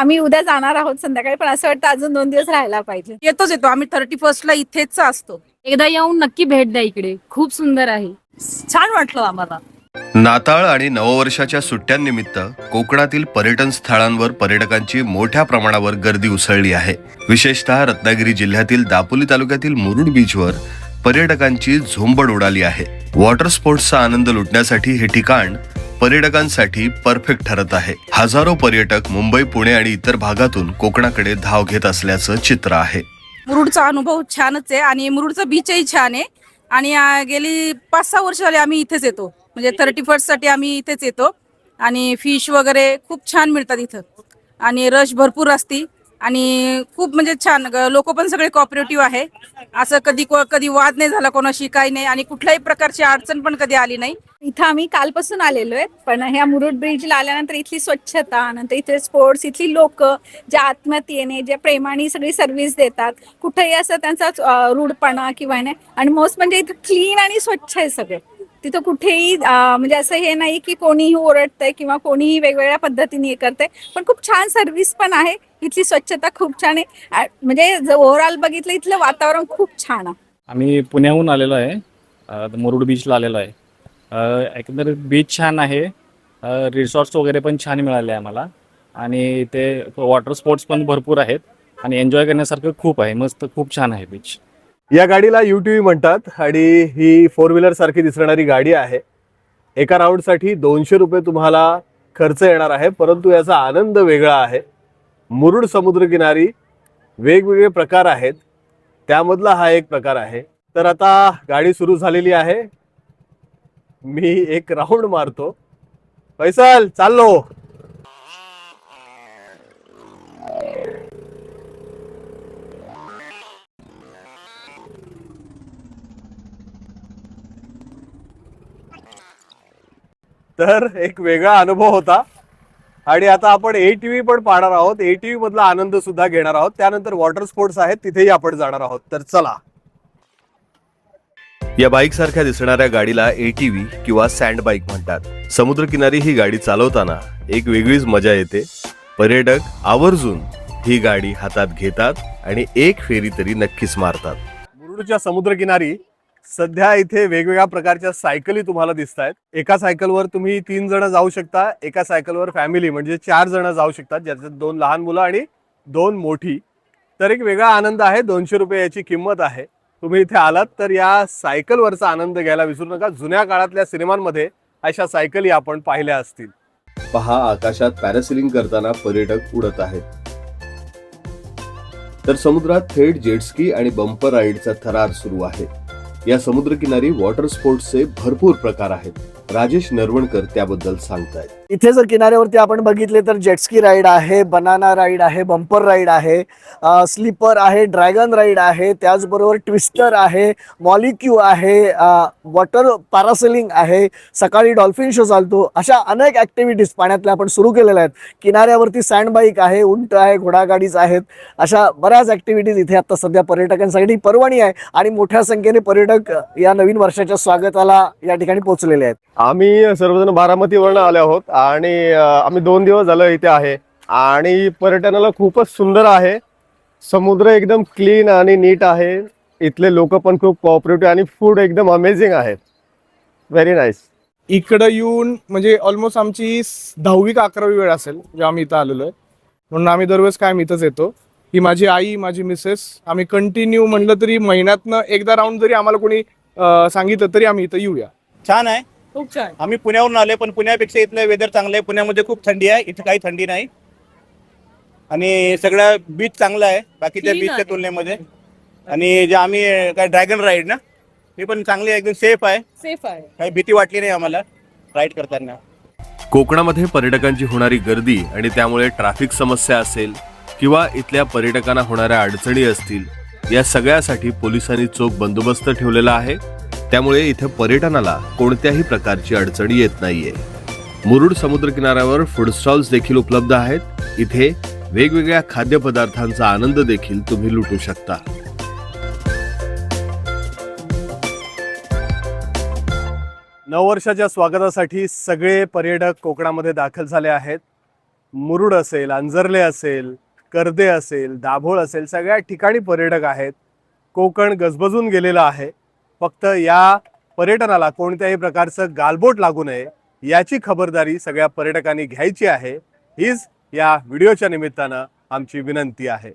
आम्ही उद्या जाणार आहोत संध्याकाळी, पण असं वाटतं अजून 2 दिवस राहायला पाहिजे. येतो आम्ही 31 ला इथेच असतो. एकदा येऊन नक्की भेट द्या इकडे, खूप सुंदर आहे. छान वाटलं आम्हाला. नाताळ आणि नववर्षाच्या सुट्ट्यांनिमित्त कोकणातील पर्यटन स्थळांवर पर्यटकांची मोठ्या प्रमाणावर गर्दी उसळली आहे. विशेषतः रत्नागिरी जिल्ह्यातील दापोली तालुक्यातील मुरुड बीचवर पर्यटकांची झुंबड उडाली आहे. वॉटर स्पोर्ट्सचा आनंद लुटण्यासाठी हे ठिकाण पर्यटकांसाठी परफेक्ट ठरत आहे. हजारो पर्यटक मुंबई, पुणे आणि इतर भागातून कोकणाकडे धाव घेत असल्याचं चित्र आहे. मुरुडचा अनुभव छानच आहे आणि मुरुडचा बीचही छान आहे आणि गेली 5-6 वर्ष झाली आम्ही इथेच येतो. म्हणजे 31 साठी आम्ही इथेच येतो आणि फिश वगैरे खूप छान मिळतात इथं आणि रश भरपूर असती आणि खूप म्हणजे छान. लोक पण सगळे कॉपरेटिव्ह आहे. असं कधी वाद नाही झाला कोणाशी, काही नाही आणि कुठल्याही प्रकारची अडचण पण कधी आली नाही. इथं आम्ही कालपासून आलेलो आहे, पण ह्या मुरुड ब्रिजला आल्यानंतर इथली स्वच्छता, नंतर इथे स्पोर्ट्स, इथली लोक ज्या आत्मीयतेने, ज्या प्रेमाने सगळी सर्व्हिस देतात, कुठेही असं त्यांचा रूढपणा किंवा नाही. आणि मोस्ट म्हणजे इथं क्लीन आणि स्वच्छ आहे सगळं. तिथं कुठेही म्हणजे असं हे नाही की कोणीही ओरडतंय किंवा कोणीही वेगवेगळ्या पद्धतीने हे करतंय, पण खूप छान सर्व्हिस पण आहे. इथली स्वच्छता खूप छान आहे. म्हणजे ओव्हरऑल बघितलं इथलं वातावरण खूप छान आहे. आम्ही पुण्याहून आलेलो आहे, मुरुड बीचला आलेलो आहे. एकंदरीत बीच छान आहे, रिसॉर्ट्स वगैरे पण छान मिळाले आहे आम्हाला आणि इथे वॉटर स्पोर्ट्स पण भरपूर आहेत आणि एन्जॉय करण्यासारखं खूप आहे. मस्त, खूप छान आहे बीच. या गाडीला UTV म्हणतात आणि ही 4 व्हीलर सारखी दिसणारी गाडी आहे. एका राऊंडसाठी 200 रुपये तुम्हाला खर्च येणार आहे, परंतु याचा आनंद वेगळा आहे. मुरुड समुद्रकिनारी वेगवेगळे प्रकार आहेत, त्यामधला हा एक प्रकार आहे. तर आता गाडी सुरू झालेली आहे. मी एक राऊंड मारतो. फैसल, चाललो. तर एक वेगळा अनुभव होता आणि आता आपण ATV पण पाहणार आहोत. ATV मधला आनंद सुद्धा घेणार आहोत. त्यानंतर वॉटर स्पोर्ट्स आहेत, तिथेही आपण जाणार आहोत. तर चला. या बाईक सारख्या दिसणाऱ्या गाडीला ATV किंवा सँड बाईक म्हणतात. समुद्रकिनारी ही गाडी चालवताना एक वेगळीच मजा येते. पर्यटक आवर्जून ही गाडी हातात घेतात आणि एक फेरी तरी नक्कीच मारतात. मुरुडच्या समुद्रकिनारी सध्या इथे वेगवेगळ्या प्रकारच्या सायकली तुम्हाला दिसत आहेत. एका सायकलवर तुम्ही 3 जण जाऊ शकता, एका सायकलवर फॅमिली म्हणजे 4 जण जाऊ शकतात, ज्याच्यात 2 लहान मुलं आणि 2 मोठी. तर एक वेगळा आनंद आहे. 200 रुपये याची किंमत आहे. तुम्ही इथे आलात तर या सायकलवरचा आनंद घ्यायला विसरू नका. जुन्या काळातल्या सिनेमांमध्ये अशा सायकली आपण पाहिल्या असतील. पहा, आकाशात पॅरासेलिंग करताना पर्यटक उडत आहेत. तर समुद्रात थेट जेटस्की आणि बंपर राईडचा थरार सुरू आहे. या समुद्रकिनारी वॉटर स्पोर्ट्सचे भरपूर प्रकार आहेत. राजेश नरवणकर त्याबद्दल सांगतायत. इथे जर किनाऱ्यावरती आपण बघितले तर जेटस्की राईड आहे, बनाना राईड आहे, बंपर राईड आहे, स्लीपर आहे, ड्रॅगन राईड आहे, त्याचबरोबर ट्विस्टर आहे, मॉलिक्यू आहे, वॉटर पॅरासेलिंग आहे, सकाळी डॉल्फिन शो चालतो. अशा अनेक ऍक्टिव्हिटीज पाण्यातल्या आपण सुरू केलेल्या आहेत. किनाऱ्यावरती सँड बाईक आहे, उंट आहे, घोडागाडीज आहेत. अशा बऱ्याच ऍक्टिव्हिटीज इथे आता सध्या पर्यटकांसाठी पर्वणी आहे आणि मोठ्या संख्येने पर्यटक या नवीन वर्षाच्या स्वागताला या ठिकाणी पोहोचलेले आहेत. आम्ही सर्वजण बारामतीवरून आले आहोत आणि आम्ही 2 दिवस झालं इथे आहे आणि पर्यटनाला खूपच सुंदर आहे. समुद्र एकदम क्लीन आणि नीट आहे. इथले लोक पण खूप कोऑपरेटिव्ह आणि फूड एकदम अमेझिंग आहे. Very nice. इकडं येऊन म्हणजे ऑलमोस्ट आमची 10वी का 11वी वेळ असेल जेव्हा आम्ही इथं आलेलो आहे. म्हणून आम्ही दरवेळेस कायम इथंच येतो. ही माझी आई, माझी मिसेस, आम्ही कंटिन्यू म्हणलं तरी महिन्यातनं एकदा राऊंड जरी आम्हाला कोणी सांगितलं तरी आम्ही इथं येऊया. छान आहे, खूप छान. आम्ही पुण्यावरून आले पण पुण्यापेक्षा इथलं वेदर चांगलं आहे. पुण्यामध्ये खूप थंडी आहे, इथं काही थंडी नाही आणि सगळं बीच चांगलं आहे बाकीच्या बीचच्या तुलनेमध्ये. आणि जे आम्ही काय ड्रॅगन राईड ना, हे पण चांगली आहे, एकदम सेफ आहे. काही भीती वाटली नाही आम्हाला राईड करताना. कोकणामध्ये पर्यटकांची होणारी गर्दी आणि त्यामुळे ट्रॅफिक समस्या असेल किंवा इथल्या पर्यटकांना होणाऱ्या अडचणी असतील, या सगळ्यासाठी पोलिसांनी चोख बंदोबस्त ठेवलेला आहे. त्यामुळे इथे पर्यटनाला कोणत्याही प्रकारची अडचणी येत नाहीये. मुरुड समुद्रकिनाऱ्यावर फूड स्टॉल्स देखील उपलब्ध आहेत. इथे वेगवेगळ्या खाद्यपदार्थांचा आनंद देखील तुम्ही लुटू शकता. नववर्षाच्या स्वागतासाठी सगळे पर्यटक कोकणामध्ये दाखल झाले आहेत. मुरुड असेल, अंजर्ले असेल, कर्दे असेल, दाभोळ असेल, सगळ्या ठिकाणी पर्यटक आहेत. कोकण गजबजून गेलेलं आहे. फक्त या पर्यटनाला कोणत्याही प्रकारचं गालबोट लागू नये याची खबरदारी सगळ्या पर्यटकांनी घ्यायची आहे. हीच या व्हिडिओच्या निमित्तानं आमची विनंती आहे.